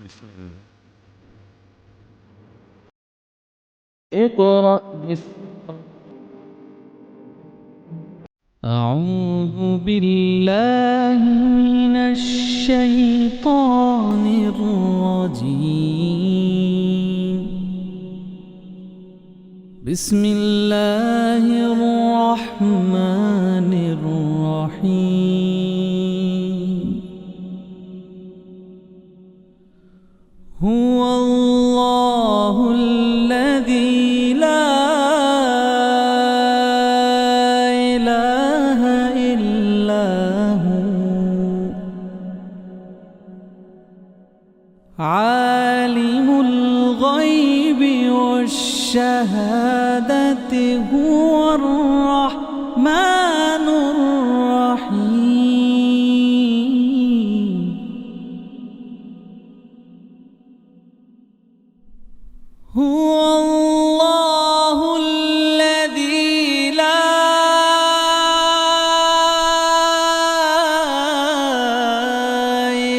بسم الله. اقرأ باسم أعوذ بالله من الشيطان الرجيم. بسم الله الرحمن الرحيم. هو الله الذي لا إله إلا هو عالم الغيب والشهادة هو الرحمن الرحيم. هو الله الذي لا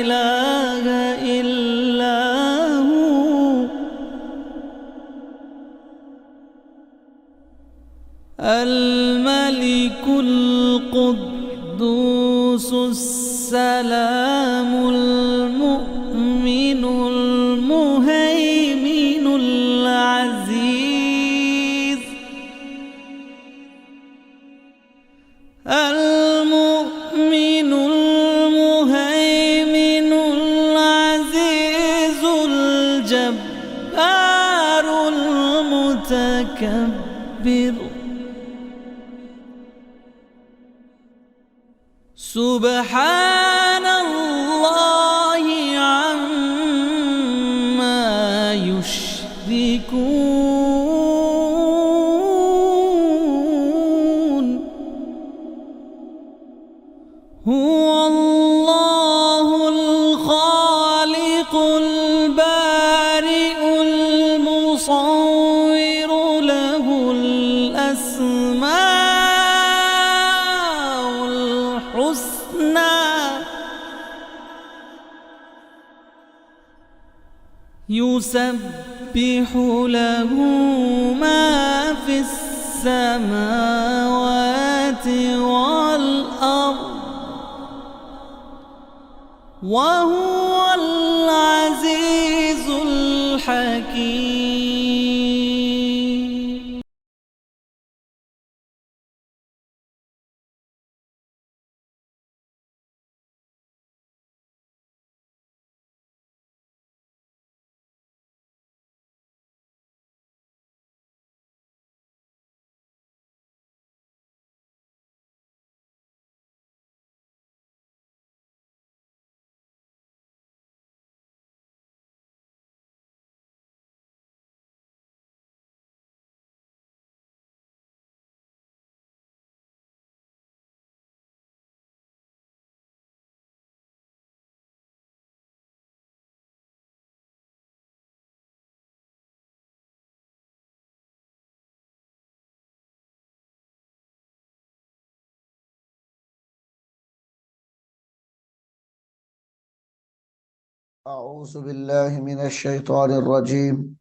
إله إلا هو الملك القدوس السلام المؤمن المهيمن العزيز المؤمن المهيمن العزيز الجبار المتكبر سبحان الله عما يشركون. هو الله الخالق البارئ المصور له الأسماء الحسنى يسبح له ما في السماوات والأرض وهو العزيز الحكيم. أعوذ بالله من الشيطان الرجيم.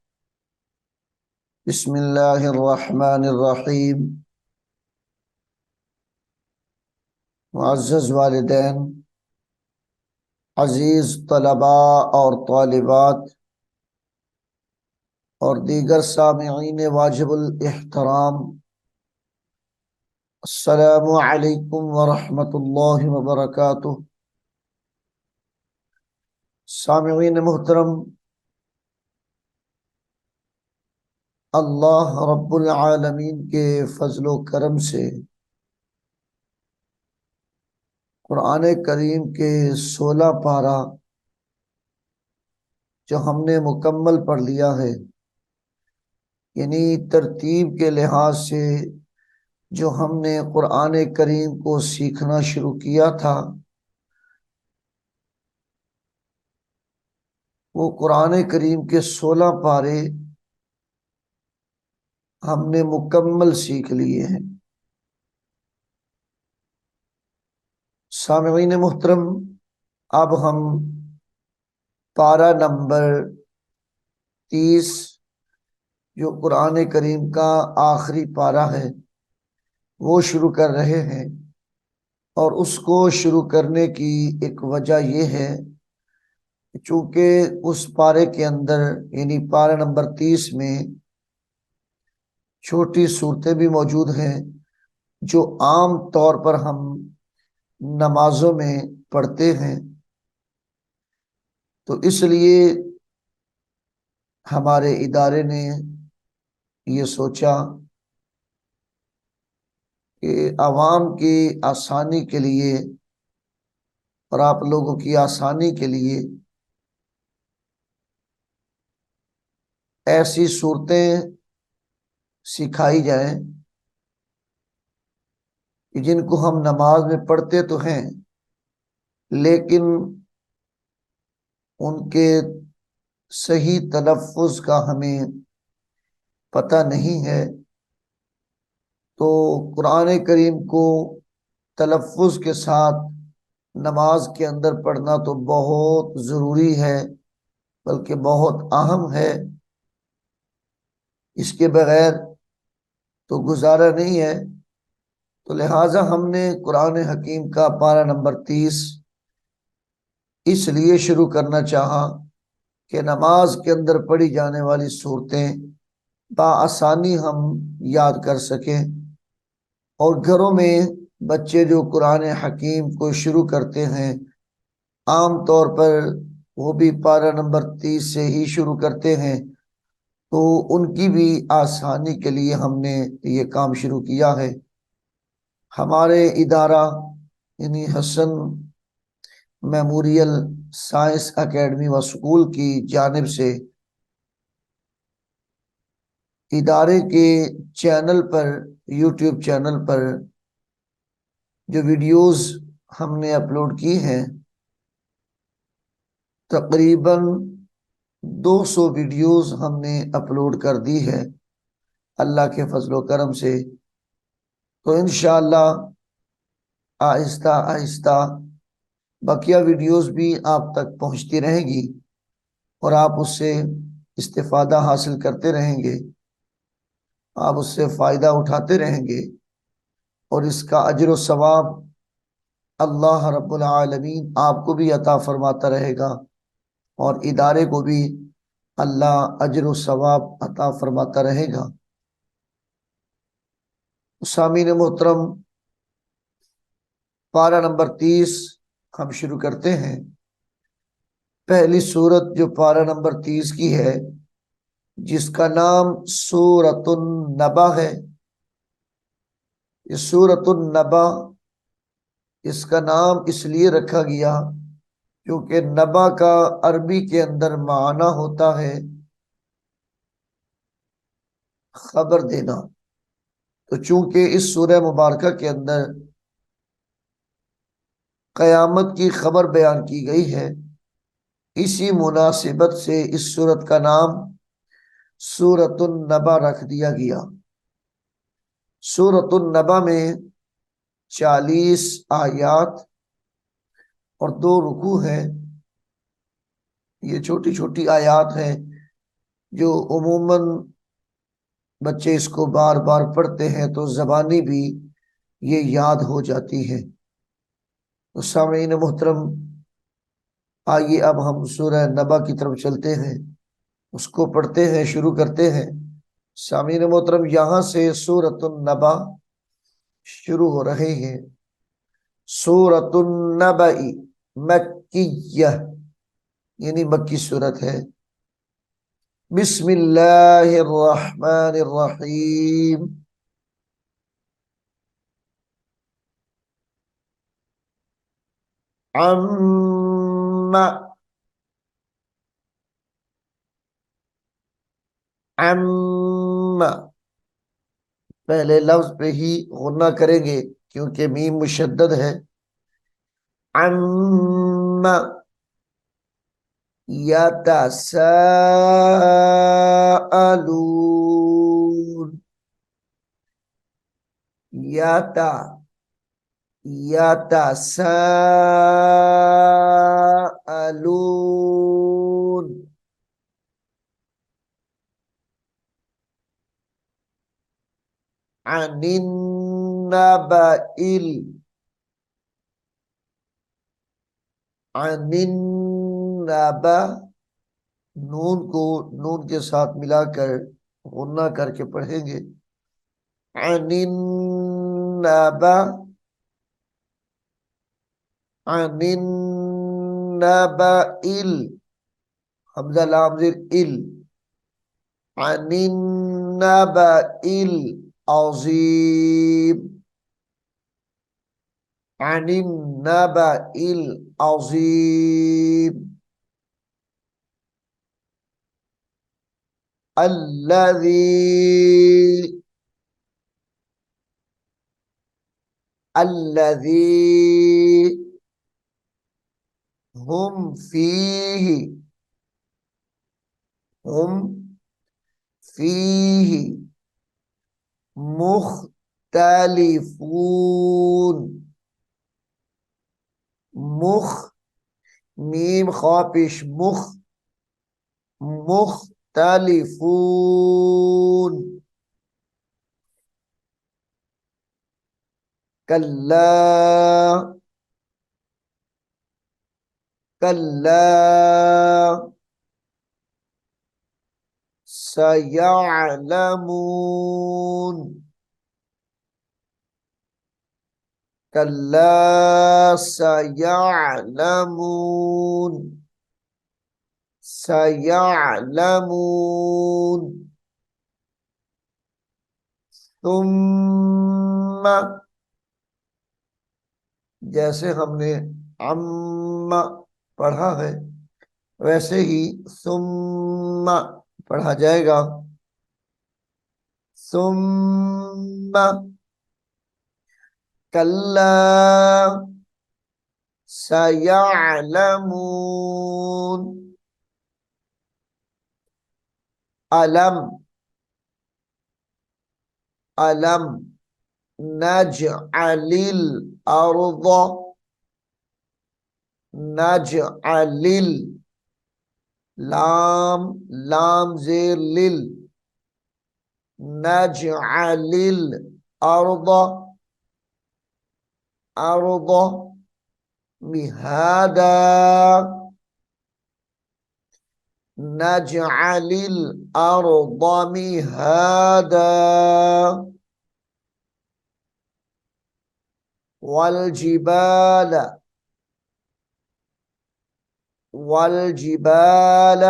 بسم الله الرحمن الرحيم. मुअज़्ज़ज़ वालिदैन, अजीज़ तलबा और तालिबात और दीगर सामिईन वाजिबुल इहतराम, अस्सलामु अलैकुम व रहमतुल्लाहि व बरकातुह। सामिईन मुहतरम, अल्लाह रब्बुल आलमीन के फजलो करम से कुरान करीम के 16 पारा जो हमने मुकम्मल पढ़ लिया है, यानी तरतीब के लिहाज से जो हमने कुरान करीम को सीखना शुरू किया था, वो कुरान करीम के 16 पारे हमने मुकम्मल सीख लिए हैं। सामिईन मुहतरम, अब हम पारा नंबर 30 जो कुरान करीम का आखिरी पारा है वो शुरू कर रहे हैं। और उसको शुरू करने की एक वजह यह है चूंकि उस पारे के अंदर यानी पारा नंबर 30 में छोटी सूरतें भी मौजूद हैं जो आम तौर पर हम नमाजों में पढ़ते हैं। तो इसलिए हमारे इदारे ने ये सोचा कि आवाम की आसानी के लिए और आप लोगों की आसानी के लिए ऐसी सूरतें सिखाई जाएं कि जिनको हम नमाज में पढ़ते तो हैं लेकिन उनके सही तलफ़ुज़ का हमें पता नहीं है। तो कुरान करीम को तलफ़ुज़ के साथ नमाज के अंदर पढ़ना तो बहुत ज़रूरी है, बल्कि बहुत अहम है। इसके बगैर तो गुजारा नहीं है। तो लिहाजा हमने कुरान हकीम का पारा नंबर 30 इसलिए शुरू करना चाहा कि नमाज के अंदर पढ़ी जाने वाली सूरतें बआसानी हम याद कर सकें। और घरों में बच्चे जो कुरान हकीम को शुरू करते हैं आम तौर पर वो भी पारा नंबर 30 से ही शुरू करते हैं। तो उनकी भी आसानी के लिए हमने ये काम शुरू किया है। हमारे इदारा यानी हसन मेमोरियल साइंस एकेडमी व स्कूल की जानिब से इदारे के चैनल पर यूट्यूब चैनल पर जो वीडियोस हमने अपलोड की हैं तकरीबन 200 वीडियोस हमने अपलोड कर दी है अल्लाह के फजलो करम से। तो इंशाअल्लाह आहिस्ता आहिस्ता बकिया वीडियोस भी आप तक पहुंचती रहेंगी और आप उससे इस्तिफादा हासिल करते रहेंगे, आप उससे फ़ायदा उठाते रहेंगे और इसका अजर व सवाब अल्लाह रब्बुल आलमीन आपको भी अता फरमाता रहेगा और इदारे को भी अल्लाह अजर व सवाब अता फरमाता रहेगा। सामीन मोहतरम, पारा नंबर 30 हम शुरू करते हैं। पहली सूरत जो पारा नंबर 30 की है जिसका नाम सूरतुन नबा है। ये सूरतुन नबा इसका नाम इसलिए रखा गया क्योंकि नबा का अरबी के अंदर माना होता है खबर देना। तो चूंकि इस सूरह मुबारका के अंदर कयामत की खबर बयान की गई है इसी मुनासिबत से इस सूरत का नाम सूरतुन नबा रख दिया गया। सूरतुन नबा में 40 आयात और 2 रुकू हैं। ये छोटी छोटी आयात हैं जो उमूमन बच्चे इसको बार बार पढ़ते हैं तो जबानी भी ये याद हो जाती है। तो सामीन मोहतरम, आइए अब हम सूरह नबा की तरफ चलते हैं, उसको पढ़ते हैं, शुरू करते हैं। सामीन मोहतरम, यहाँ से सूरतुन नबा शुरू हो रहे हैं। सूरतुन नबई मक्किय्यह यानी मक्की सूरत है। बिस्मिल्लाहिर्रहमानिर्रहीम। अम्मा अम्मा पहले लफ्ज पे ही गुन्ना करेंगे क्योंकि मीम मुशद्दद है। अम्मा यतसाअलून। यता यतसाअलून अनिन नबइल अनिन नबा नून को नून के साथ मिलाकर गुन्ना करके पढ़ेंगे। अनिन नबा अनिन नबइल हमजा लाम ज़ेर इल अनिन नबइल अज़ीम अनिन नबइल अज़ीम الذي الذي هم فيه هم فيه مختلفون مخ ميم خابش مختلفون كلا كلا سيعلمون كلا سيعلمون سيعلمون ثم जैसे हमने अम्मा पढ़ा है वैसे ही सुम्मा पढ़ा जाएगा। सुम्मा कल्ला सयअलमून अलम अलम नजअलिल अर्द नजअलिल लाम लाम ज़ेर लिल नजअलिल अर्द अर्द मिहादा नजअलिल अर्द मिहादा والجبال والجبال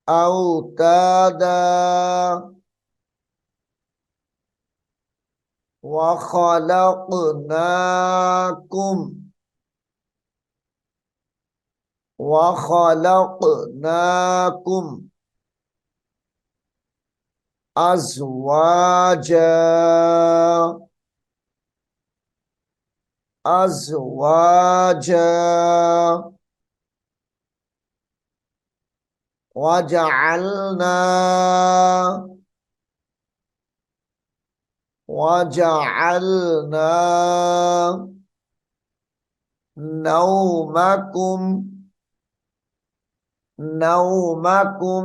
أوتادا وخلقناكم أزواجا أزواجا وجعلنا نومكم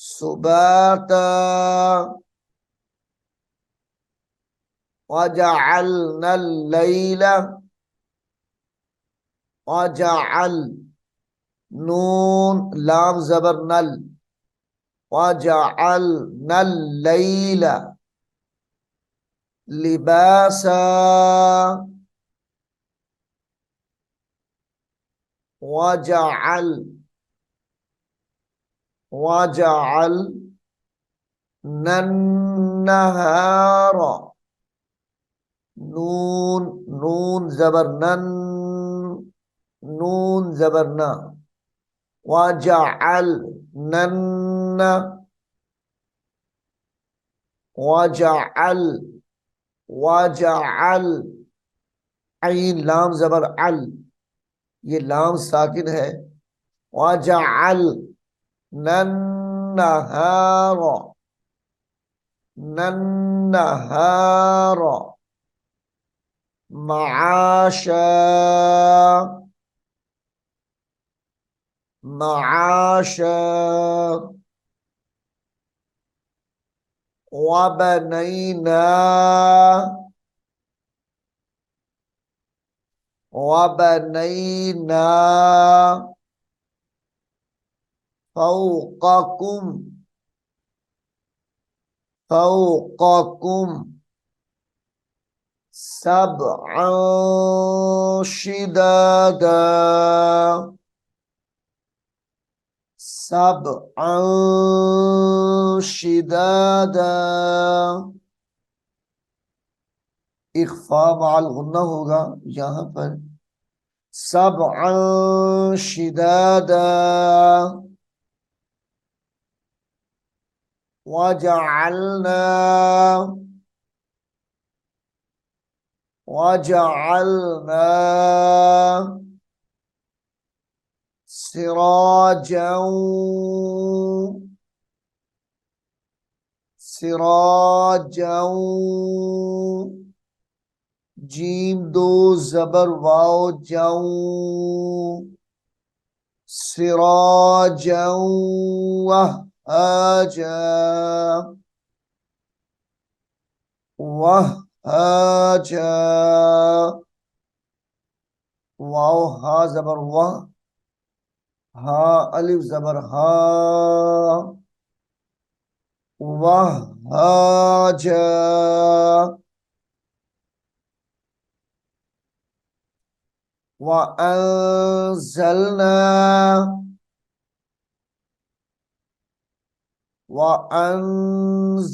سباتا وجعلنا الليل وجعل نون لام زبر نل وجعلنا الليل لباسا وجعلنا النهار نون زبرنن نون زبرنا وجعل عين लाम जबर अल ये लाम साकिन है। वजअल नन्नहार माशा معاشا وبنينا وبنينا فوقكم فوقكم سبعا شدادا سبعا شدادا इख्फा माल गुन्ना होगा यहाँ पर सबअ शिदादा वजअलना वजअलना सिराजा सिराजा जीम दो जबर वाओ जाऊं सिराजा वहाजा वहाजा वाओ हा जबर वाह हा अलिफ जबर हा वहाजा وأنزلنا وأنزلنا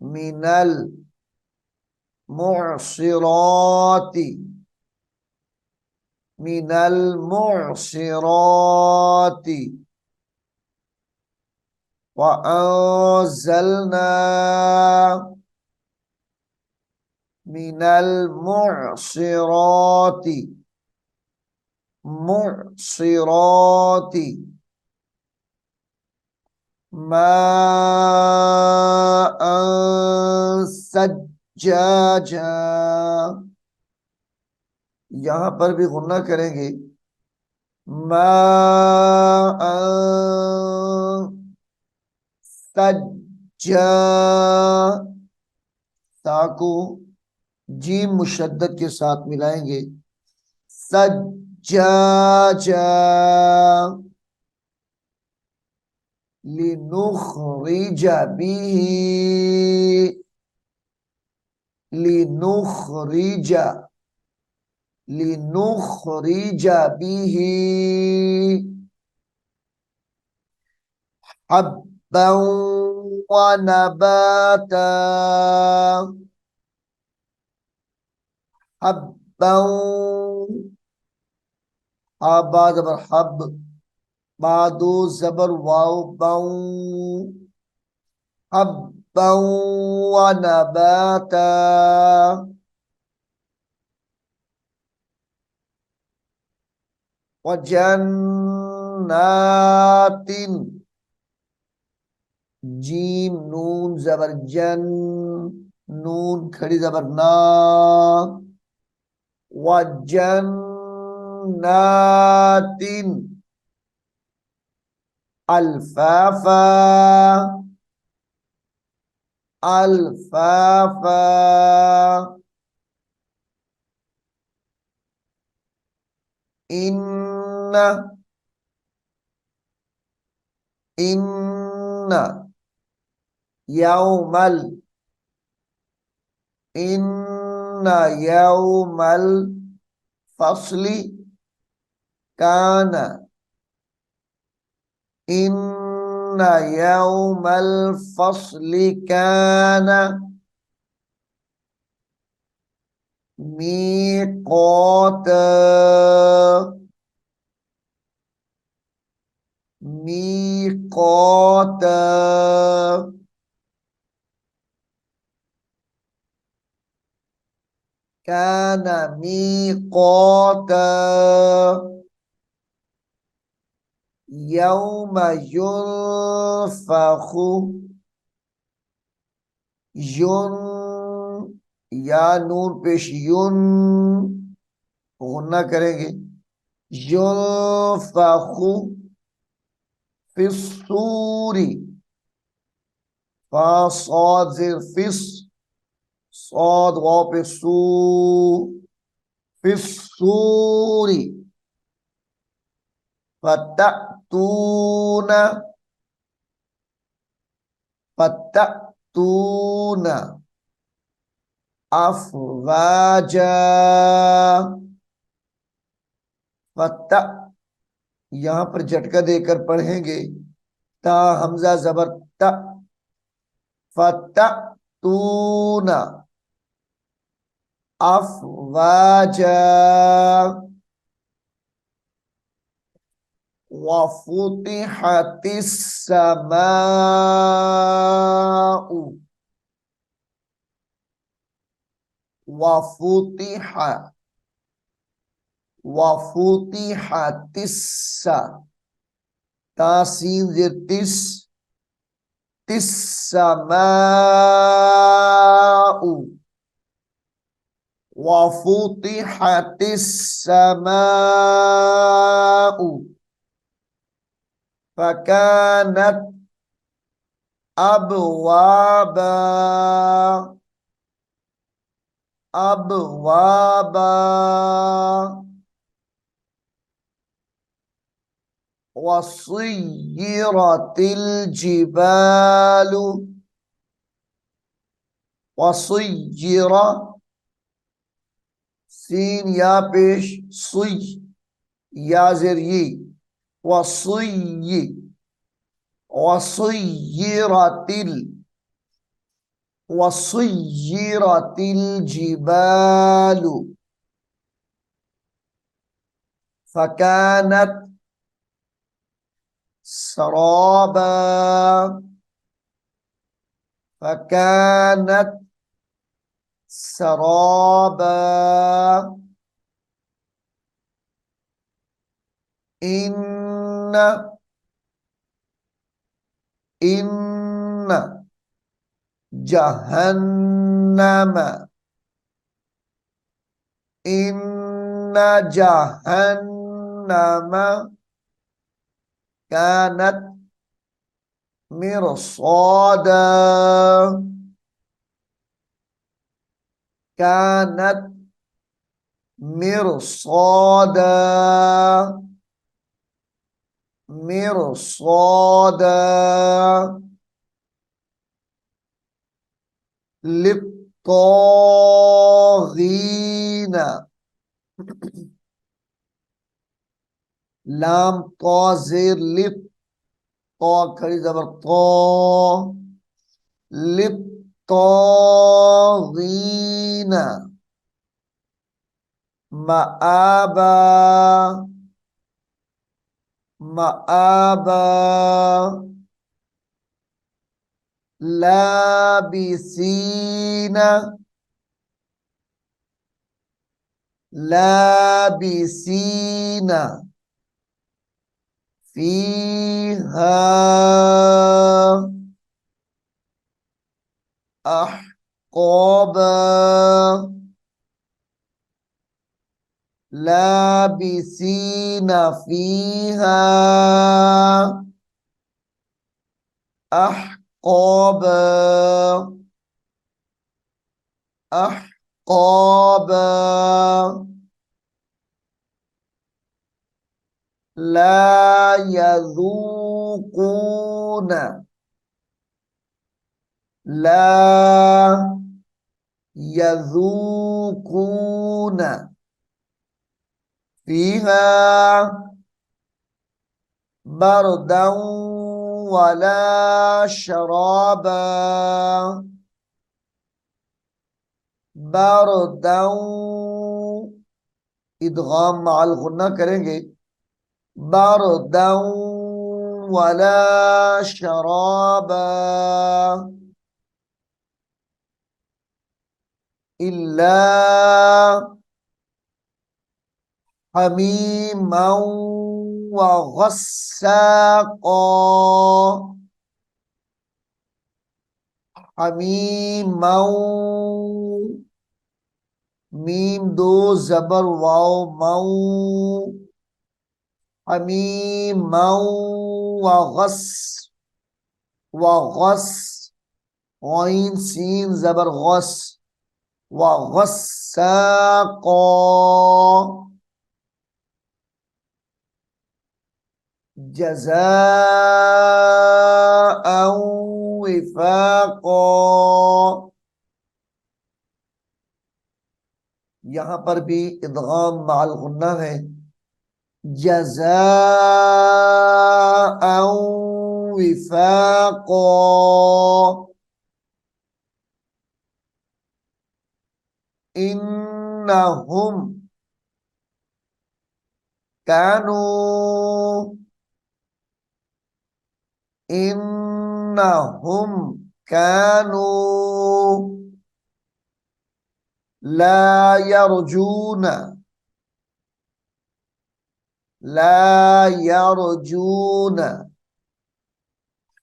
من المعصرات من المعصرات وأنزلنا من المعصرات معصرات ماء सज्जाजा यहां पर भी गुन्ना करेंगे माअ सज्जा ता को जीम मुशद्दद के साथ मिलाएंगे सज्जाजा लिनुखरिज बिही लिनुखरिज लिनुखरिज बिही हब्बा व नबाता हब्बा हब्बा जबर हब बादो जबर वाव बाऊ हब्बा व नबाता व जन्नातिन जीम नून जबर जन नून खड़ी जबर ना व जन्नातिन अल्फाफा अल्फाफा इन इन यौमल इन यौमल फसली कान इन यौमल फसली कान मीक़ात मीक़ात कान मीक़ात यौम युनफखु युन या नून पेश युन, गुन्ना करेंगे। युनफखु फिस्सूरी, फा सौद जेर फिस, सौद वाव पे सू, फिस्सूरी। फतअतूना, फतअतूना अफवाजा। फत, यहां पर झटका देकर पढ़ेंगे। ता हमजा जबर त, फतअतूना अफवाजा। वफुतिहतिस समाउ, वफुतिह, वफुतिहतिस, तासीन जेर तिस, तिस समाउ, वफुतिहतिस समाउ। फकानत अबवाबा, अबवाबा। वसुय्यिरतिल जिबालु, वसुय्यिरा, सीन या पेश सुई, या जेर ये, वसुय्यि, वसुय्यिरतिल, वसुय्यिरतिल जिबालु। फकानत सराबा, फकानत सराबा। इन, इन जहन्नम, इन जहन्नम कानत मिरसादा, कानत मिरसादा, मिरसादा। लित्तागीना, लाम तो जेर लिप, तो खड़ी जबर तो, लित्तागीना मआबा, मआबा। लाबिसीना, लाबिसीना फीहा अहक़ाबा, लाबिसीना फीहा अहक़ाबा, अहक़ाबा। ला यज़ूक़ून, ला यज़ूक़ून फीहा बरदन वला शराबा, बरदन, इदगाम माल गुन्ना करेंगे। बरदन वला शराबा इल्ला हमीमन व गस्साक़ा, हमीमन मीम दो जबर वाओ माऊ, हमीम माऊ, वगस, वगस, गीन सीन जबर गस, वगस्साक़ो, जज़ाअन विफ़ाक़ो। यहां पर भी इदगाम माल गुन्ना है। जज़ाअन विफ़ाक़ो, इन्नहुम कानू, इन्नहुम कानू ला यरजून, ला यरजून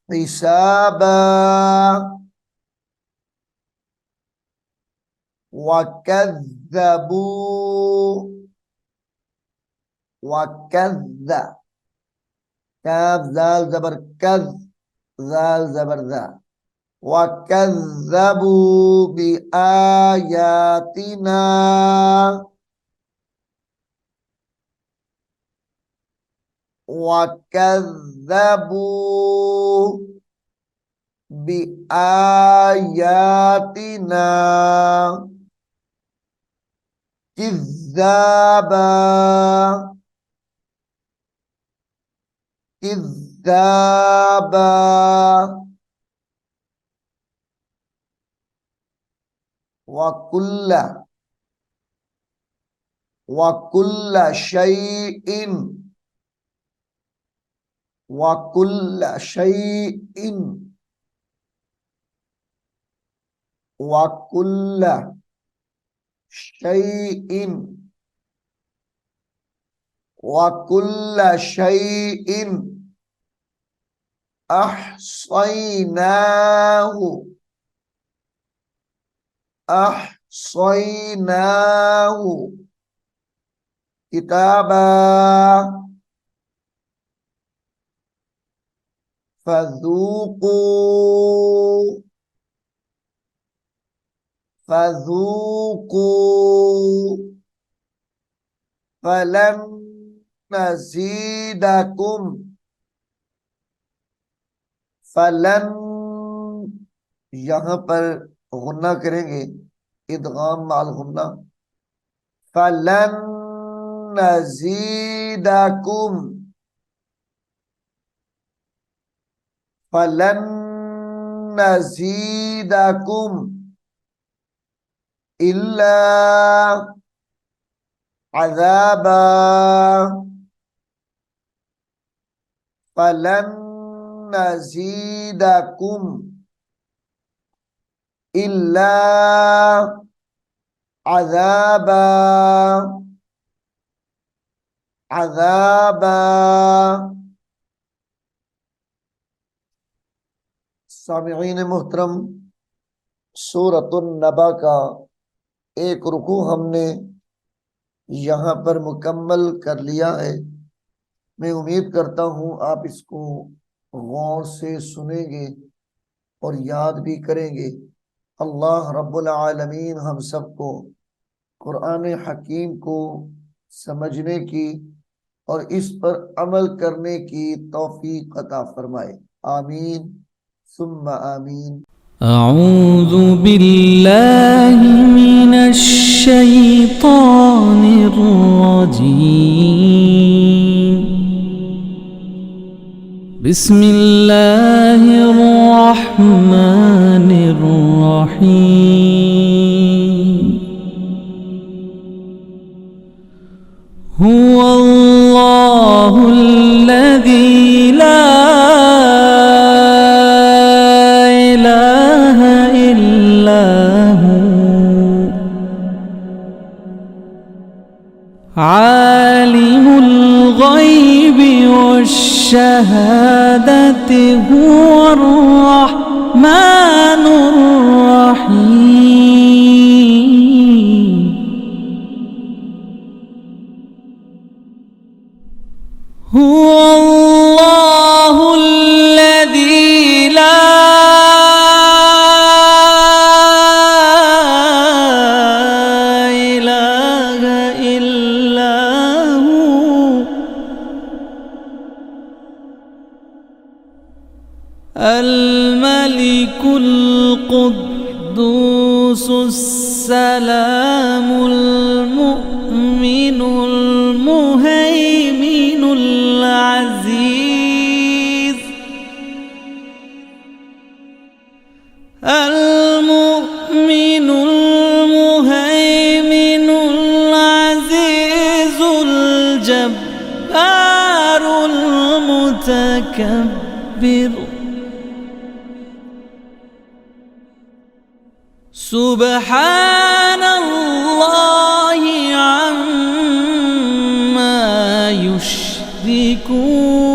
हिसाबा, वकज़्ज़बू, वकज़्ज़, काफ जाल जबर कज़, जाल जबर जा, वकज़्ज़बू बिआयातिना, वकज़्ज़बू बिआयातिना किज़्ज़ाबा, किज़्ज़ाबा, वकुल्ला, वकुल्ला शैइन, वकुल्ला शैइन, वकुल्ला शैइन, वकुल्ला शैइन अहसैनाहु, अहसैनाहु किताबा, फज़ूक़ू, फज़ूक़ू फलन नज़ीदकुम, फलन, यहां पर गुन्ना करेंगे, इदगाम माल गुन्ना, फलन नज़ीदकुम, फलन नज़ीदकुम इल्ला अज़ाबा, फलन नज़ीदकुम इल्ला अज़ाबा, अज़ाबा। सामिईन मुहतरम, सूरतुन नबा का एक रुकू हमने यहाँ पर मुकम्मल कर लिया है। मैं उम्मीद करता हूँ आप इसको गौर से सुनेंगे और याद भी करेंगे। अल्लाह रब्बुल आलमीन हम सबको कुरान हकीम को समझने की और इस पर अमल करने की तौफीक अता फरमाए। आमीन सुम्मा आमीन। अऊज़ु बिल्लाहि मिनश शैतानिर रजीम। बिस्मिल्लाहिर रहमानिर रहीम। हुवल्लाहुल्लज़ी ला इलाहा इल्ला हु आलिमुल गैबि वश्शहादति हुवर रहमानुर रहीम। هو الله الذي لا إله إلا هو الملك القدوس السلام المؤمن المهيمن العزيز المؤمن المهيمن العزيز الجبار المتكبر سبحان الله عما يشركون